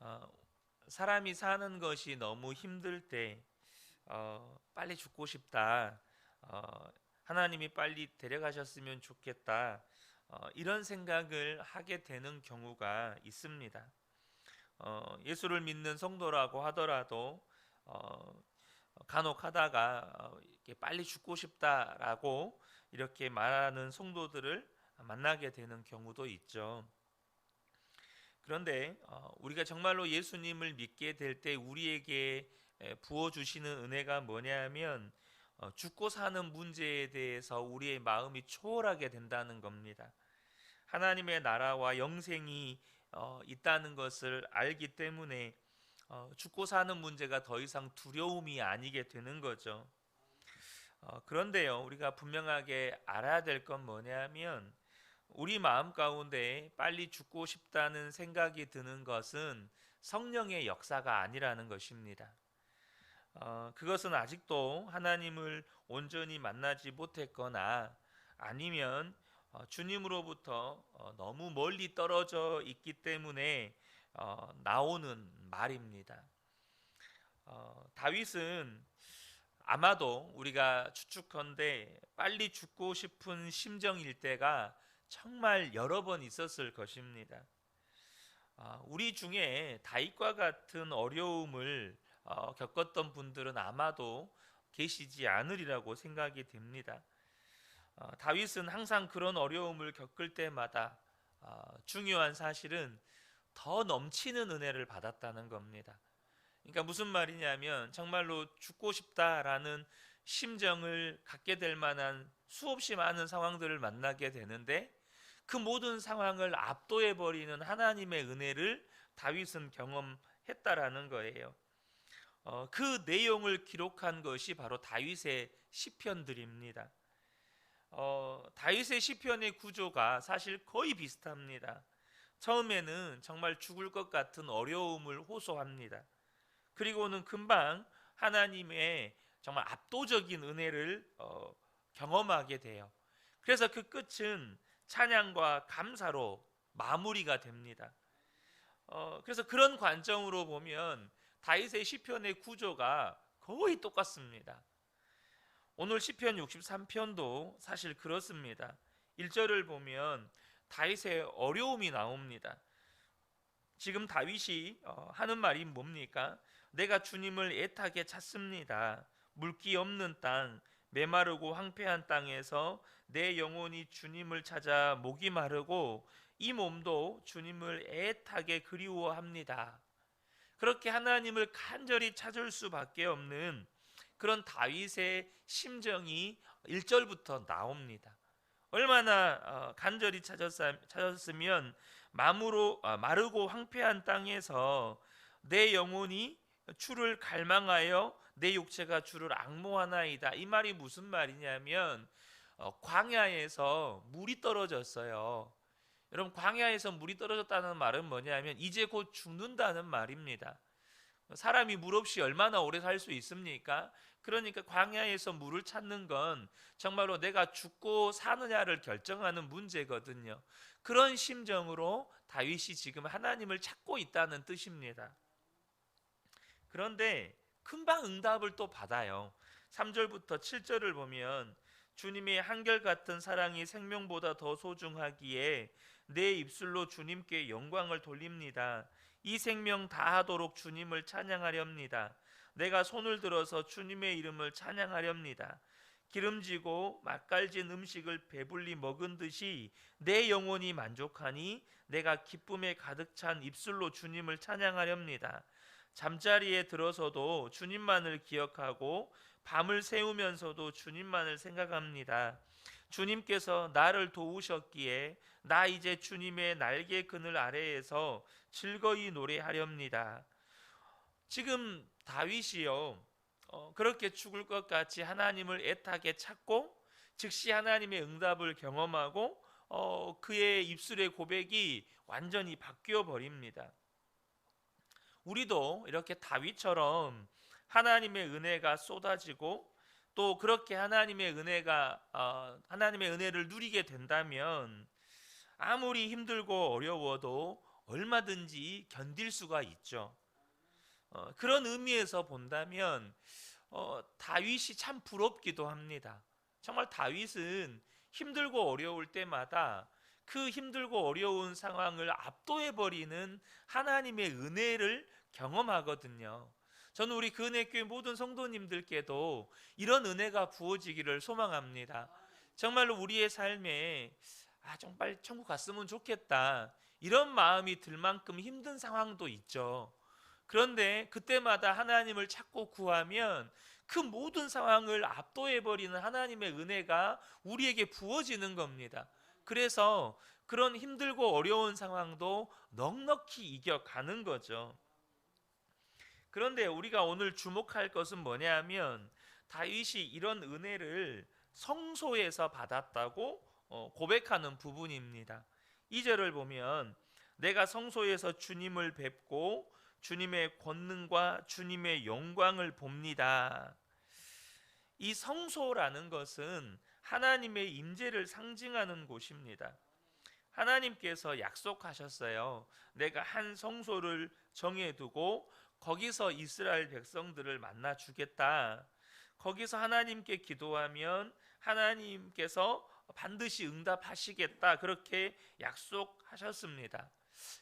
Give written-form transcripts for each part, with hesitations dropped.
어, 사람이 사는 것이 너무 힘들 때 빨리 죽고 싶다. 하나님이 빨리 데려가셨으면 좋겠다. 이런 생각을 하게 되는 경우가 있습니다. 예수를 믿는 성도라고 하더라도 간혹 하다가 이렇게 빨리 죽고 싶다라고 이렇게 말하는 성도들을 만나게 되는 경우도 있죠. 그런데 우리가 정말로 예수님을 믿게 될 때 우리에게 부어 주시는 은혜가 뭐냐면 죽고 사는 문제에 대해서 우리의 마음이 초월하게 된다는 겁니다. 하나님의 나라와 영생이 있다는 것을 알기 때문에 죽고 사는 문제가 더 이상 두려움이 아니게 되는 거죠. 그런데요, 우리가 분명하게 알아야 될 건 뭐냐면 우리 마음 가운데 빨리 죽고 싶다는 생각이 드는 것은 성령의 역사가 아니라는 것입니다. 그것은 아직도 하나님을 온전히 만나지 못했거나 아니면 주님으로부터 너무 멀리 떨어져 있기 때문에 나오는 말입니다. 다윗은 아마도 우리가 추측컨대 빨리 죽고 싶은 심정일 때가 정말 여러 번 있었을 것입니다. 우리 중에 다윗과 같은 어려움을 겪었던 분들은 아마도 계시지 않으리라고 생각이 됩니다. 다윗은 항상 그런 어려움을 겪을 때마다 중요한 사실은 더 넘치는 은혜를 받았다는 겁니다. 그러니까 무슨 말이냐면 정말로 죽고 싶다라는 심정을 갖게 될 만한 수없이 많은 상황들을 만나게 되는데 그 모든 상황을 압도해 버리는 하나님의 은혜를 다윗은 경험했다라는 거예요. 그 내용을 기록한 것이 바로 다윗의 시편들입니다. 다윗의 시편의 구조가 사실 거의 비슷합니다. 처음에는 정말 죽을 것 같은 어려움을 호소합니다. 그리고는 금방 하나님의 정말 압도적인 은혜를 경험하게 돼요. 그래서 그 끝은 찬양과 감사로 마무리가 됩니다. 그래서 그런 관점으로 보면 다윗의 시편의 구조가 거의 똑같습니다. 오늘 시편 63편도 사실 그렇습니다. 1절을 보면 다윗의 어려움이 나옵니다. 지금 다윗이 하는 말이 뭡니까? 내가 주님을 애타게 찾습니다. 물기 없는 땅, 메마르고 황폐한 땅에서 내 영혼이 주님을 찾아 목이 마르고 이 몸도 주님을 애타게 그리워합니다. 그렇게 하나님을 간절히 찾을 수밖에 없는 그런 다윗의 심정이 1절부터 나옵니다. 얼마나 간절히 찾았으면 마르고 황폐한 땅에서 내 영혼이 주를 갈망하여 내 육체가 주를 앙모하나이다. 이 말이 무슨 말이냐면 광야에서 물이 떨어졌어요. 여러분, 광야에서 물이 떨어졌다는 말은 뭐냐면 이제 곧 죽는다는 말입니다. 사람이 물 없이 얼마나 오래 살 수 있습니까? 그러니까 광야에서 물을 찾는 건 정말로 내가 죽고 사느냐를 결정하는 문제거든요. 그런 심정으로 다윗이 지금 하나님을 찾고 있다는 뜻입니다. 그런데 금방 응답을 또 받아요. 3절부터 7절을 보면 주님의 한결같은 사랑이 생명보다 더 소중하기에 내 입술로 주님께 영광을 돌립니다. 이 생명 다하도록 주님을 찬양하렵니다. 내가 손을 들어서 주님의 이름을 찬양하렵니다. 기름지고 맛깔진 음식을 배불리 먹은 듯이 내 영혼이 만족하니 내가 기쁨에 가득 찬 입술로 주님을 찬양하렵니다. 잠자리에 들어서도 주님만을 기억하고 밤을 새우면서도 주님만을 생각합니다. 주님께서 나를 도우셨기에 나 이제 주님의 날개 그늘 아래에서 즐거이 노래하렵니다. 지금 다윗이요, 그렇게 죽을 것 같이 하나님을 애타게 찾고 즉시 하나님의 응답을 경험하고 그의 입술의 고백이 완전히 바뀌어 버립니다. 우리도 이렇게 다윗처럼 하나님의 은혜가 쏟아지고 또 그렇게 하나님의 은혜를 누리게 된다면 아무리 힘들고 어려워도 얼마든지 견딜 수가 있죠. 그런 의미에서 본다면 다윗이 참 부럽기도 합니다. 정말 다윗은 힘들고 어려울 때마다 그 힘들고 어려운 상황을 압도해버리는 하나님의 은혜를 경험하거든요. 저는 우리 그 은혜교회 모든 성도님들께도 이런 은혜가 부어지기를 소망합니다. 정말로 우리의 삶에 좀 빨리 천국 갔으면 좋겠다, 이런 마음이 들 만큼 힘든 상황도 있죠. 그런데 그때마다 하나님을 찾고 구하면 그 모든 상황을 압도해버리는 하나님의 은혜가 우리에게 부어지는 겁니다. 그래서 그런 힘들고 어려운 상황도 넉넉히 이겨가는 거죠. 그런데 우리가 오늘 주목할 것은 뭐냐면 다윗이 이런 은혜를 성소에서 받았다고 고백하는 부분입니다. 2절을 보면 내가 성소에서 주님을 뵙고 주님의 권능과 주님의 영광을 봅니다. 이 성소라는 것은 하나님의 임재를 상징하는 곳입니다. 하나님께서 약속하셨어요. 내가 한 성소를 정해두고 거기서 이스라엘 백성들을 만나 주겠다. 거기서 하나님께 기도하면 하나님께서 반드시 응답하시겠다, 그렇게 약속하셨습니다.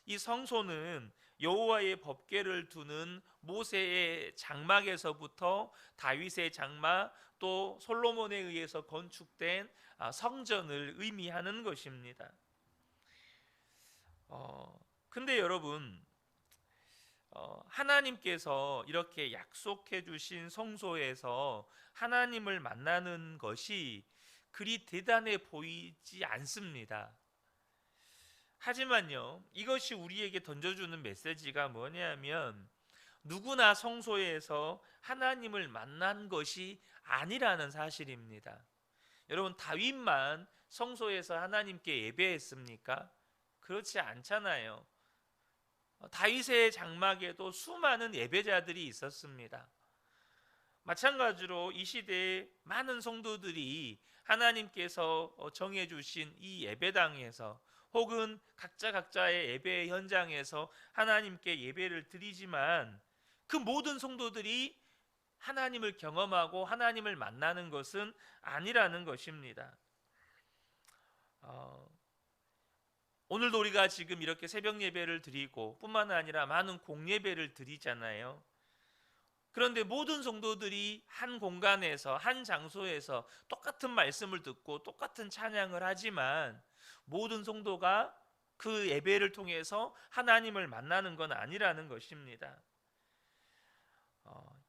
이 성소는 여호와의 법궤를 두는 모세의 장막에서부터 다윗의 장막, 또 솔로몬에 의해서 건축된 성전을 의미하는 것입니다. 근데 여러분, 하나님께서 이렇게 약속해 주신 성소에서 하나님을 만나는 것이 그리 대단해 보이지 않습니다. 하지만요, 이것이 우리에게 던져주는 메시지가 뭐냐면 누구나 성소에서 하나님을 만난 것이 아니라는 사실입니다. 여러분, 다윗만 성소에서 하나님께 예배했습니까? 그렇지 않잖아요. 다윗의 장막에도 수많은 예배자들이 있었습니다. 마찬가지로 이 시대에 많은 성도들이 하나님께서 정해주신 이 예배당에서 혹은 각자의 예배 현장에서 하나님께 예배를 드리지만 그 모든 성도들이 하나님을 경험하고 하나님을 만나는 것은 아니라는 것입니다. 오늘도 우리가 지금 이렇게 새벽 예배를 드리고 뿐만 아니라 많은 공예배를 드리잖아요. 그런데 모든 성도들이 한 공간에서 한 장소에서 똑같은 말씀을 듣고 똑같은 찬양을 하지만 모든 성도가 그 예배를 통해서 하나님을 만나는 건 아니라는 것입니다.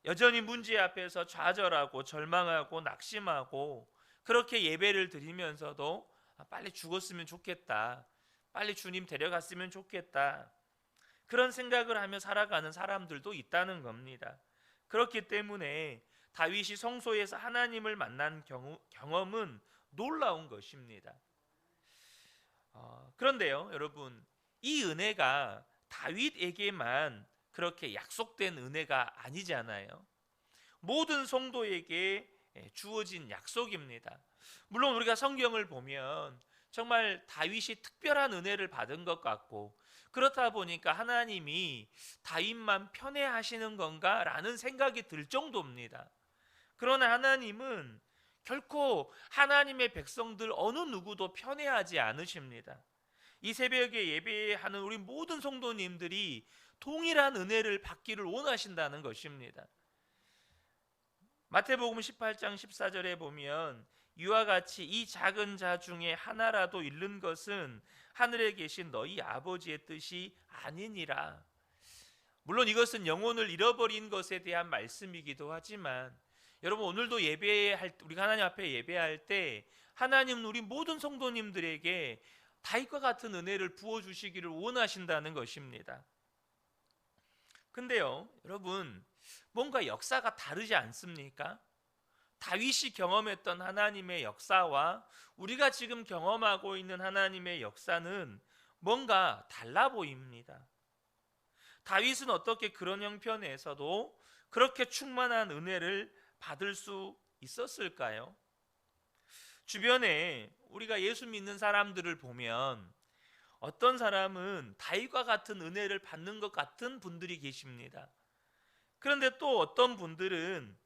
여전히 문제 앞에서 좌절하고 절망하고 낙심하고 그렇게 예배를 드리면서도 빨리 죽었으면 좋겠다, 빨리 주님 데려갔으면 좋겠다, 그런 생각을 하며 살아가는 사람들도 있다는 겁니다. 그렇기 때문에 다윗이 성소에서 하나님을 만난 경험은 놀라운 것입니다. 그런데요, 여러분, 이 은혜가 다윗에게만 그렇게 약속된 은혜가 아니잖아요. 모든 성도에게 주어진 약속입니다. 물론 우리가 성경을 보면 정말 다윗이 특별한 은혜를 받은 것 같고 그렇다 보니까 하나님이 다윗만 편애하시는 건가 라는 생각이 들 정도입니다. 그러나 하나님은 결코 하나님의 백성들 어느 누구도 편애하지 않으십니다. 이 새벽에 예배하는 우리 모든 성도님들이 동일한 은혜를 받기를 원하신다는 것입니다. 마태복음 18장 14절에 보면 이와 같이 이 작은 자 중에 하나라도 잃는 것은 하늘에 계신 너희 아버지의 뜻이 아니니라. 물론 이것은 영혼을 잃어버린 것에 대한 말씀이기도 하지만 여러분, 오늘도 예배할 우리가 하나님 앞에 예배할 때 하나님은 우리 모든 성도님들에게 다윗과 같은 은혜를 부어 주시기를 원하신다는 것입니다. 근데요, 여러분, 뭔가 역사가 다르지 않습니까? 다윗이 경험했던 하나님의 역사와 우리가 지금 경험하고 있는 하나님의 역사는 뭔가 달라 보입니다. 다윗은 어떻게 그런 형편에서도 그렇게 충만한 은혜를 받을 수 있었을까요? 주변에 우리가 예수 믿는 사람들을 보면 어떤 사람은 다윗과 같은 은혜를 받는 것 같은 분들이 계십니다. 그런데 또 어떤 분들은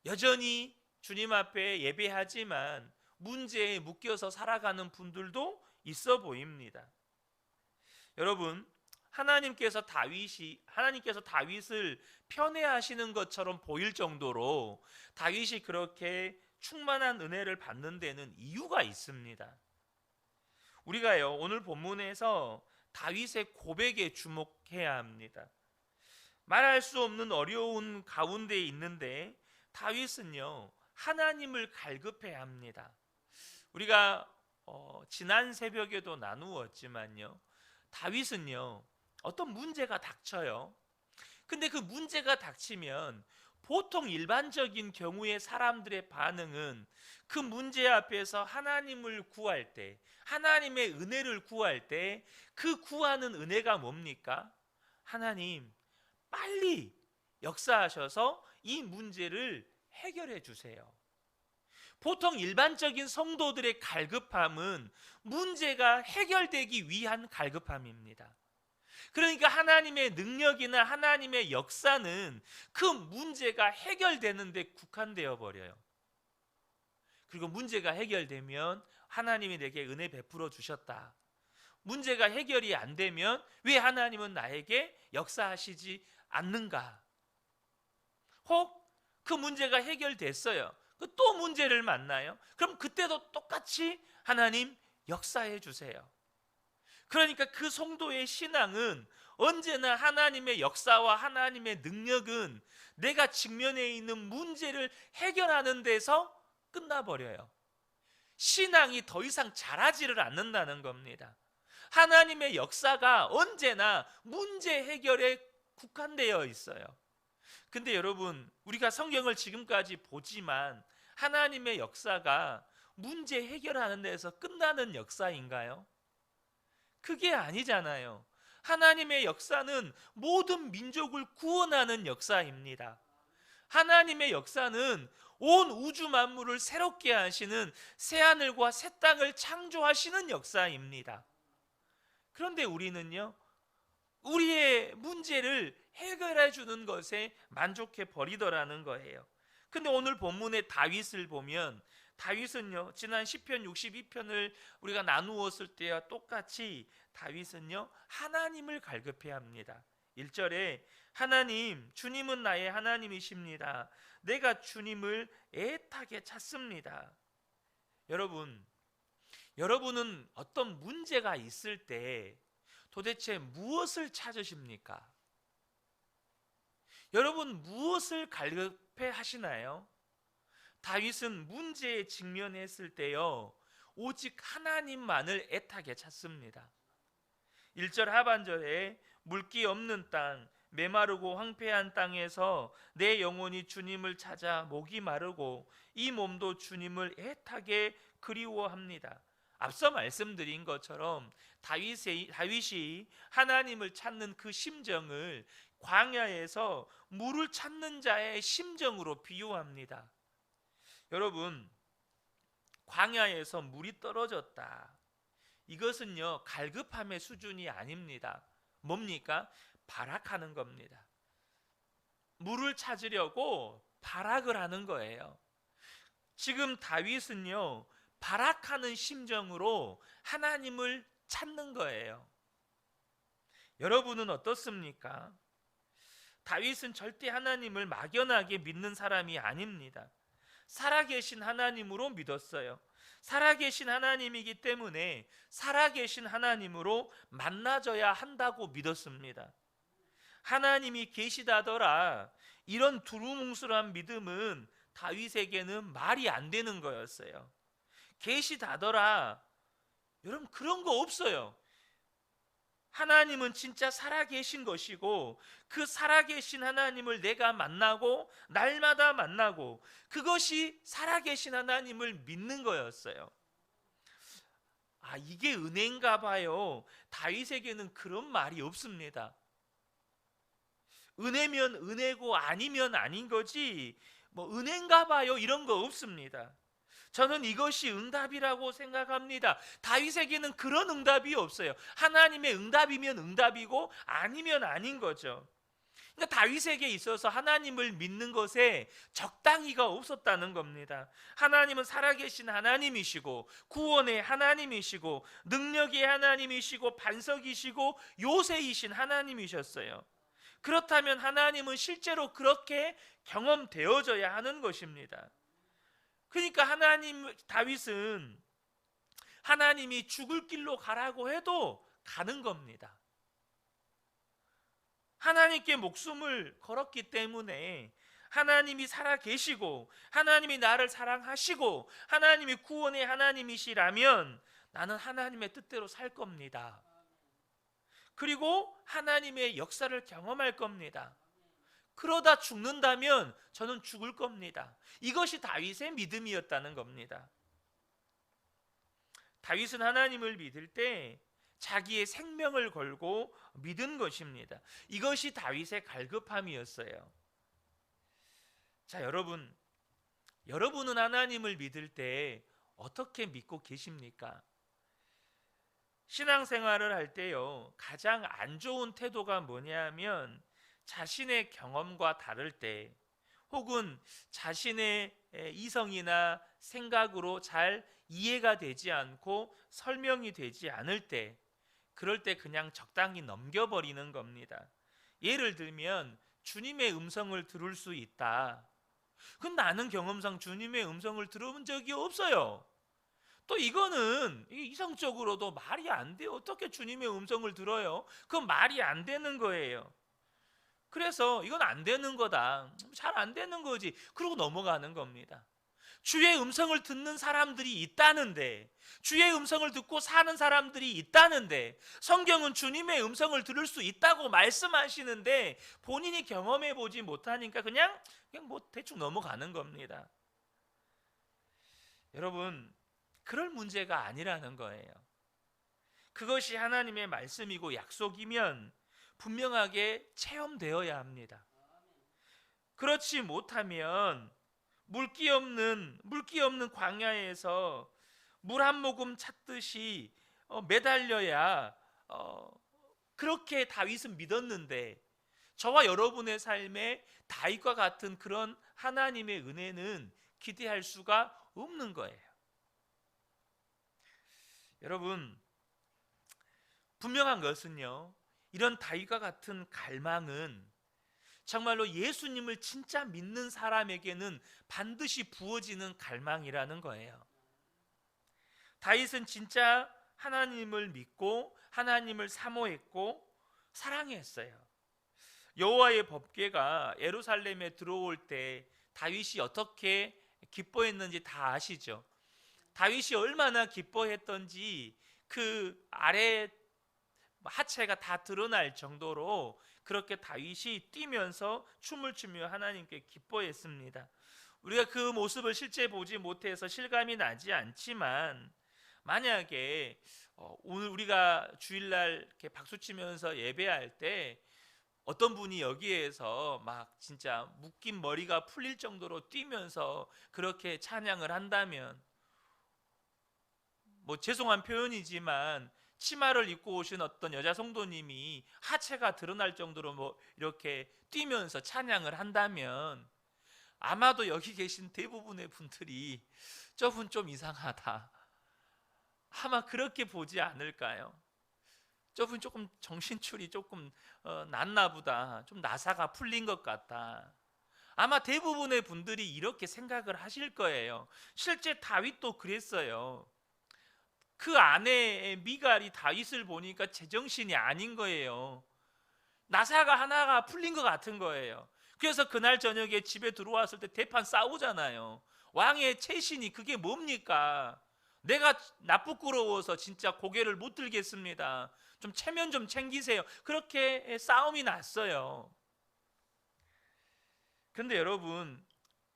여전히 주님 앞에 예배하지만 문제에 묶여서 살아가는 분들도 있어 보입니다. 여러분, 하나님께서 다윗을 편애하시는 것처럼 보일 정도로 다윗이 그렇게 충만한 은혜를 받는 데는 이유가 있습니다. 우리가요, 오늘 본문에서 다윗의 고백에 주목해야 합니다. 말할 수 없는 어려운 가운데 있는데 다윗은요, 하나님을 갈급해야 합니다. 우리가 지난 새벽에도 나누었지만요, 다윗은요, 어떤 문제가 닥쳐요. 근데 그 문제가 닥치면 보통 일반적인 경우의 사람들의 반응은 그 문제 앞에서 하나님을 구할 때, 하나님의 은혜를 구할 때, 그 구하는 은혜가 뭡니까? 하나님, 빨리 역사하셔서 이 문제를 해결해 주세요. 보통 일반적인 성도들의 갈급함은 문제가 해결되기 위한 갈급함입니다. 그러니까 하나님의 능력이나 하나님의 역사는 그 문제가 해결되는 데 국한되어 버려요. 그리고 문제가 해결되면 하나님이 내게 은혜 베풀어 주셨다. 문제가 해결이 안 되면 왜 하나님은 나에게 역사하시지 않는가? 혹 그 문제가 해결됐어요. 또 문제를 만나요. 그럼 그때도 똑같이 하나님 역사해 주세요. 그러니까 그 성도의 신앙은 언제나 하나님의 역사와 하나님의 능력은 내가 직면해 있는 문제를 해결하는 데서 끝나버려요. 신앙이 더 이상 자라지를 않는다는 겁니다. 하나님의 역사가 언제나 문제 해결에 국한되어 있어요. 근데 여러분, 우리가 성경을 지금까지 보지만 하나님의 역사가 문제 해결하는 데서 끝나는 역사인가요? 그게 아니잖아요. 하나님의 역사는 모든 민족을 구원하는 역사입니다. 하나님의 역사는 온 우주 만물을 새롭게 하시는 새하늘과 새 땅을 창조하시는 역사입니다. 그런데 우리는요, 우리의 문제를 해결해 주는 것에 만족해 버리더라는 거예요. 근데 오늘 본문의 다윗을 보면 다윗은요, 지난 시편 62편을 우리가 나누었을 때와 똑같이 다윗은요, 하나님을 갈급해야 합니다. 1절에 하나님, 주님은 나의 하나님이십니다. 내가 주님을 애타게 찾습니다. 여러분은 어떤 문제가 있을 때 도대체 무엇을 찾으십니까? 여러분, 무엇을 갈급해 하시나요? 다윗은 문제에 직면했을 때요, 오직 하나님만을 애타게 찾습니다. 1절 하반절에 물기 없는 땅, 메마르고 황폐한 땅에서 내 영혼이 주님을 찾아 목이 마르고 이 몸도 주님을 애타게 그리워합니다. 앞서 말씀드린 것처럼 다윗이 하나님을 찾는 그 심정을 광야에서 물을 찾는 자의 심정으로 비유합니다. 여러분, 광야에서 물이 떨어졌다. 이것은요, 갈급함의 수준이 아닙니다. 뭡니까? 발악하는 겁니다. 물을 찾으려고 발악을 하는 거예요. 지금 다윗은요, 발악하는 심정으로 하나님을 찾는 거예요. 여러분은 어떻습니까? 다윗은 절대 하나님을 막연하게 믿는 사람이 아닙니다. 살아계신 하나님으로 믿었어요. 살아계신 하나님이기 때문에 살아계신 하나님으로 만나져야 한다고 믿었습니다. 하나님이 계시다더라, 이런 두루뭉술한 믿음은 다윗에게는 말이 안 되는 거였어요. 계시다더라, 여러분, 그런 거 없어요. 하나님은 진짜 살아계신 것이고 그 살아계신 하나님을 내가 만나고 날마다 만나고, 그것이 살아계신 하나님을 믿는 거였어요. 이게 은혜인가 봐요. 다윗에게는 그런 말이 없습니다. 은혜면 은혜고 아니면 아닌 거지 뭐 은혜인가 봐요 이런 거 없습니다. 저는 이것이 응답이라고 생각합니다. 다윗에게는 그런 응답이 없어요. 하나님의 응답이면 응답이고 아니면 아닌 거죠. 그러니까 다윗에게 있어서 하나님을 믿는 것에 적당히가 없었다는 겁니다. 하나님은 살아계신 하나님이시고 구원의 하나님이시고 능력의 하나님이시고 반석이시고 요새이신 하나님이셨어요. 그렇다면 하나님은 실제로 그렇게 경험되어져야 하는 것입니다. 그러니까 다윗은 하나님이 죽을 길로 가라고 해도 가는 겁니다. 하나님께 목숨을 걸었기 때문에 하나님이 살아계시고 하나님이 나를 사랑하시고 하나님이 구원의 하나님이시라면 나는 하나님의 뜻대로 살 겁니다. 그리고 하나님의 역사를 경험할 겁니다. 그러다 죽는다면 저는 죽을 겁니다. 이것이 다윗의 믿음이었다는 겁니다. 다윗은 하나님을 믿을 때 자기의 생명을 걸고 믿은 것입니다. 이것이 다윗의 갈급함이었어요. 자, 여러분은 하나님을 믿을 때 어떻게 믿고 계십니까? 신앙생활을 할 때요, 가장 안 좋은 태도가 뭐냐면 자신의 경험과 다를 때, 혹은 자신의 이성이나 생각으로 잘 이해가 되지 않고 설명이 되지 않을 때, 그럴 때 그냥 적당히 넘겨버리는 겁니다. 예를 들면 주님의 음성을 들을 수 있다. 근데 나는 경험상 주님의 음성을 들어본 적이 없어요. 또 이거는 이성적으로도 말이 안 돼요. 어떻게 주님의 음성을 들어요? 그건 말이 안 되는 거예요. 그래서 이건 안 되는 거다, 잘 안 되는 거지, 그러고 넘어가는 겁니다. 주의 음성을 듣는 사람들이 있다는데, 주의 음성을 듣고 사는 사람들이 있다는데, 성경은 주님의 음성을 들을 수 있다고 말씀하시는데 본인이 경험해 보지 못하니까 그냥 뭐 대충 넘어가는 겁니다. 여러분, 그럴 문제가 아니라는 거예요. 그것이 하나님의 말씀이고 약속이면 분명하게 체험되어야 합니다. 그렇지 못하면 물기 없는 광야에서 물 한 모금 찾듯이 매달려야, 그렇게 다윗은 믿었는데 저와 여러분의 삶에 다윗과 같은 그런 하나님의 은혜는 기대할 수가 없는 거예요. 여러분, 분명한 것은요, 이런 다윗과 같은 갈망은 정말로 예수님을 진짜 믿는 사람에게는 반드시 부어지는 갈망이라는 거예요. 다윗은 진짜 하나님을 믿고 하나님을 사모했고 사랑했어요. 여호와의 법궤가 예루살렘에 들어올 때 다윗이 어떻게 기뻐했는지 다 아시죠? 다윗이 얼마나 기뻐했던지 그 아래 하체가 다 드러날 정도로 그렇게 다윗이 뛰면서 춤을 추며 하나님께 기뻐했습니다. 우리가 그 모습을 실제 보지 못해서 실감이 나지 않지만, 만약에 오늘 우리가 주일날 이렇게 박수치면서 예배할 때 어떤 분이 여기에서 막 진짜 묶인 머리가 풀릴 정도로 뛰면서 그렇게 찬양을 한다면, 뭐 죄송한 표현이지만 치마를 입고 오신 어떤 여자 성도님이 하체가 드러날 정도로 뭐 이렇게 뛰면서 찬양을 한다면 아마도 여기 계신 대부분의 분들이 저분 좀 이상하다, 아마 그렇게 보지 않을까요? 저분 조금 정신줄이 조금 났나 보다, 좀 나사가 풀린 것 같다, 아마 대부분의 분들이 이렇게 생각을 하실 거예요. 실제 다윗도 그랬어요. 그 아내의 미갈이 다윗을 보니까 제정신이 아닌 거예요. 나사가 하나가 풀린 것 같은 거예요. 그래서 그날 저녁에 집에 들어왔을 때 대판 싸우잖아요. 왕의 채신이 그게 뭡니까? 내가 나쁘끄러워서 진짜 고개를 못 들겠습니다. 좀 체면 좀 챙기세요. 그렇게 싸움이 났어요. 근데 여러분,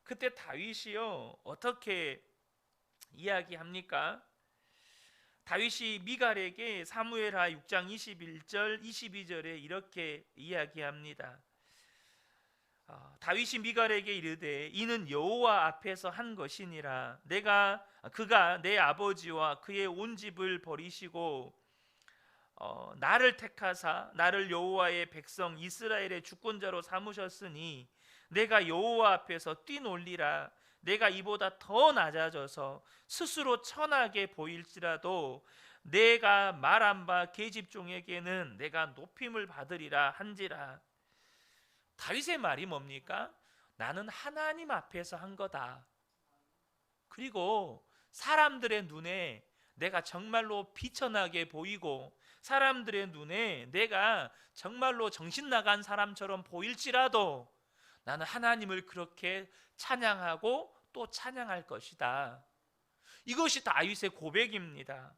그때 다윗이요, 어떻게 이야기합니까? 다윗이 미갈에게 사무엘하 6장 21절 22절에 이렇게 이야기합니다. 다윗이 미갈에게 이르되 이는 여호와 앞에서 한 것이니라. 그가 내 아버지와 그의 온 집을 버리시고 나를 택하사 나를 여호와의 백성 이스라엘의 주권자로 삼으셨으니 내가 여호와 앞에서 뛰놀리라. 내가 이보다 더 낮아져서 스스로 천하게 보일지라도 내가 말한 바 계집종에게는 내가 높임을 받으리라 한지라. 다윗의 말이 뭡니까? 나는 하나님 앞에서 한 거다. 그리고 사람들의 눈에 내가 정말로 비천하게 보이고 사람들의 눈에 내가 정말로 정신 나간 사람처럼 보일지라도 나는 하나님을 그렇게 찬양하고 또 찬양할 것이다. 이것이 다윗의 고백입니다.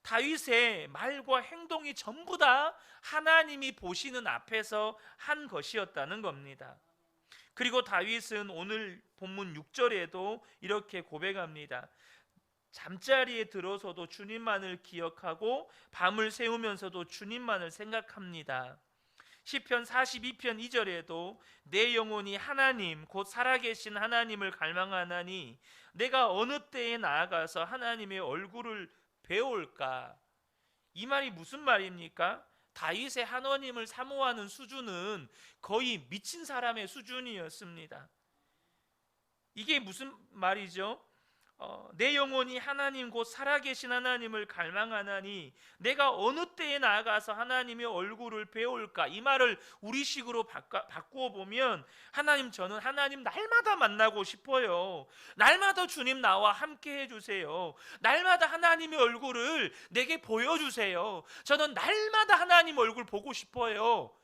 다윗의 말과 행동이 전부 다 하나님이 보시는 앞에서 한 것이었다는 겁니다. 그리고 다윗은 오늘 본문 6절에도 이렇게 고백합니다. 잠자리에 들어서도 주님만을 기억하고 밤을 새우면서도 주님만을 생각합니다. 시편 42편 2절에도 내 영혼이 하나님 곧 살아계신 하나님을 갈망하나니 내가 어느 때에 나아가서 하나님의 얼굴을 배울까? 이 말이 무슨 말입니까? 다윗의 하나님을 사모하는 수준은 거의 미친 사람의 수준이었습니다. 이게 무슨 말이죠? 내 영혼이 하나님 곧 살아계신 하나님을 갈망하나니 내가 어느 때에 나아가서 하나님의 얼굴을 배울까? 이 말을 우리식으로 바꾸어 보면 하나님, 저는 하나님 날마다 만나고 싶어요. 날마다 주님 나와 함께 해주세요. 날마다 하나님의 얼굴을 내게 보여주세요. 저는 날마다 하나님 얼굴 보고 싶어요.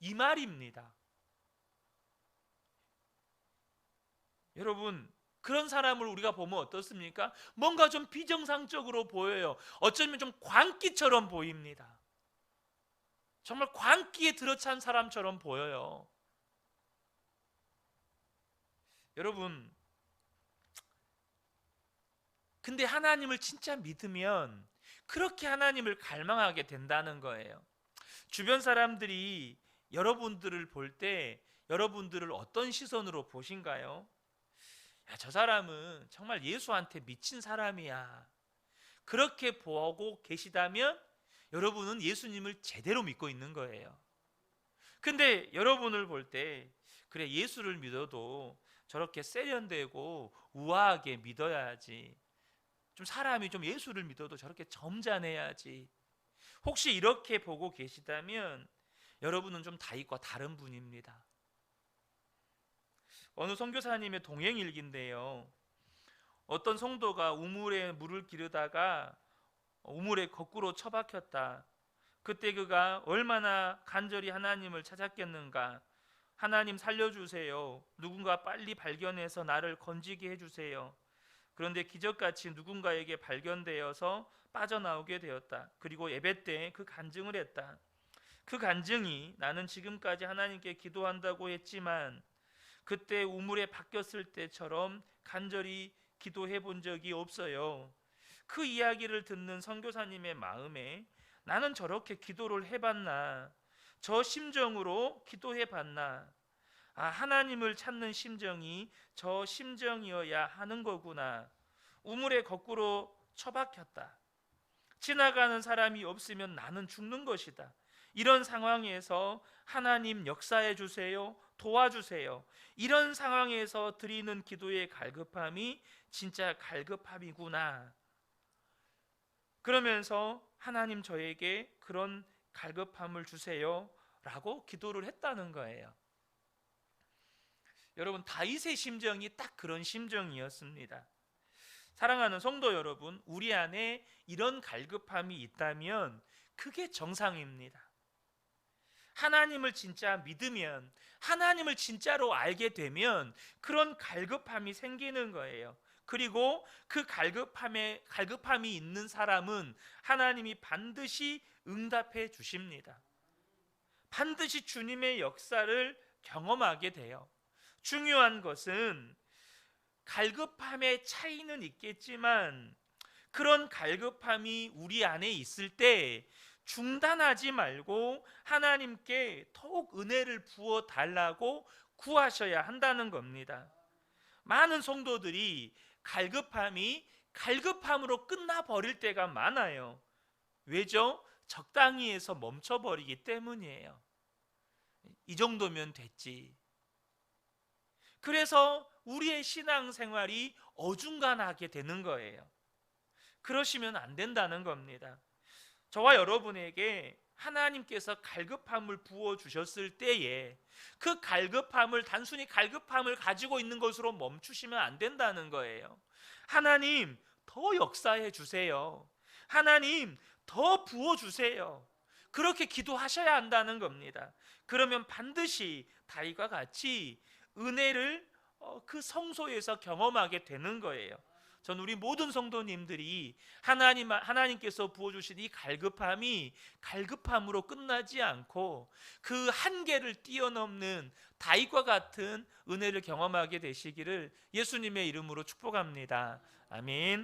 이 말입니다. 여러분, 그런 사람을 우리가 보면 어떻습니까? 뭔가 좀 비정상적으로 보여요. 어쩌면 좀 광기처럼 보입니다. 정말 광기에 들어찬 사람처럼 보여요. 여러분, 근데 하나님을 진짜 믿으면 그렇게 하나님을 갈망하게 된다는 거예요. 주변 사람들이 여러분들을 볼 때 여러분들을 어떤 시선으로 보신가요? 야, 저 사람은 정말 예수한테 미친 사람이야. 그렇게 보고 계시다면 여러분은 예수님을 제대로 믿고 있는 거예요. 근데 여러분을 볼 때 그래, 예수를 믿어도 저렇게 세련되고 우아하게 믿어야지. 좀 사람이 좀 예수를 믿어도 저렇게 점잖해야지. 혹시 이렇게 보고 계시다면 여러분은 좀 다윗과 다른 분입니다. 어느 선교사님의 동행일기인데요, 어떤 성도가 우물에 물을 기르다가 우물에 거꾸로 처박혔다. 그때 그가 얼마나 간절히 하나님을 찾았겠는가. 하나님 살려주세요. 누군가 빨리 발견해서 나를 건지게 해주세요. 그런데 기적같이 누군가에게 발견되어서 빠져나오게 되었다. 그리고 예배 때 그 간증을 했다. 그 간증이 나는 지금까지 하나님께 기도한다고 했지만 그때 우물에 박혔을 때처럼 간절히 기도해 본 적이 없어요. 그 이야기를 듣는 선교사님의 마음에 나는 저렇게 기도를 해봤나? 저 심정으로 기도해 봤나? 하나님을 찾는 심정이 저 심정이어야 하는 거구나. 우물에 거꾸로 처박혔다. 지나가는 사람이 없으면 나는 죽는 것이다. 이런 상황에서 하나님 역사해 주세요. 도와주세요. 이런 상황에서 드리는 기도의 갈급함이 진짜 갈급함이구나. 그러면서 하나님 저에게 그런 갈급함을 주세요 라고 기도를 했다는 거예요. 여러분, 다윗의 심정이 딱 그런 심정이었습니다. 사랑하는 성도 여러분, 우리 안에 이런 갈급함이 있다면 그게 정상입니다. 하나님을 진짜 믿으면, 하나님을 진짜로 알게 되면 그런 갈급함이 생기는 거예요. 그리고 그 갈급함이 있는 사람은 하나님이 반드시 응답해 주십니다. 반드시 주님의 역사를 경험하게 돼요. 중요한 것은 갈급함의 차이는 있겠지만 그런 갈급함이 우리 안에 있을 때 중단하지 말고 하나님께 더욱 은혜를 부어 달라고 구하셔야 한다는 겁니다. 많은 성도들이 갈급함으로 끝나버릴 때가 많아요. 왜죠? 적당히 해서 멈춰버리기 때문이에요. 이 정도면 됐지. 그래서 우리의 신앙생활이 어중간하게 되는 거예요. 그러시면 안 된다는 겁니다. 저와 여러분에게 하나님께서 갈급함을 부어주셨을 때에 그 갈급함을 단순히 갈급함을 가지고 있는 것으로 멈추시면 안 된다는 거예요. 하나님 더 역사해 주세요. 하나님 더 부어주세요. 그렇게 기도하셔야 한다는 겁니다. 그러면 반드시 다윗과 같이 은혜를 그 성소에서 경험하게 되는 거예요. 전 우리 모든 성도님들이 하나님께서 부어주신 이 갈급함이 갈급함으로 끝나지 않고 그 한계를 뛰어넘는 다윗과 같은 은혜를 경험하게 되시기를 예수님의 이름으로 축복합니다. 아멘.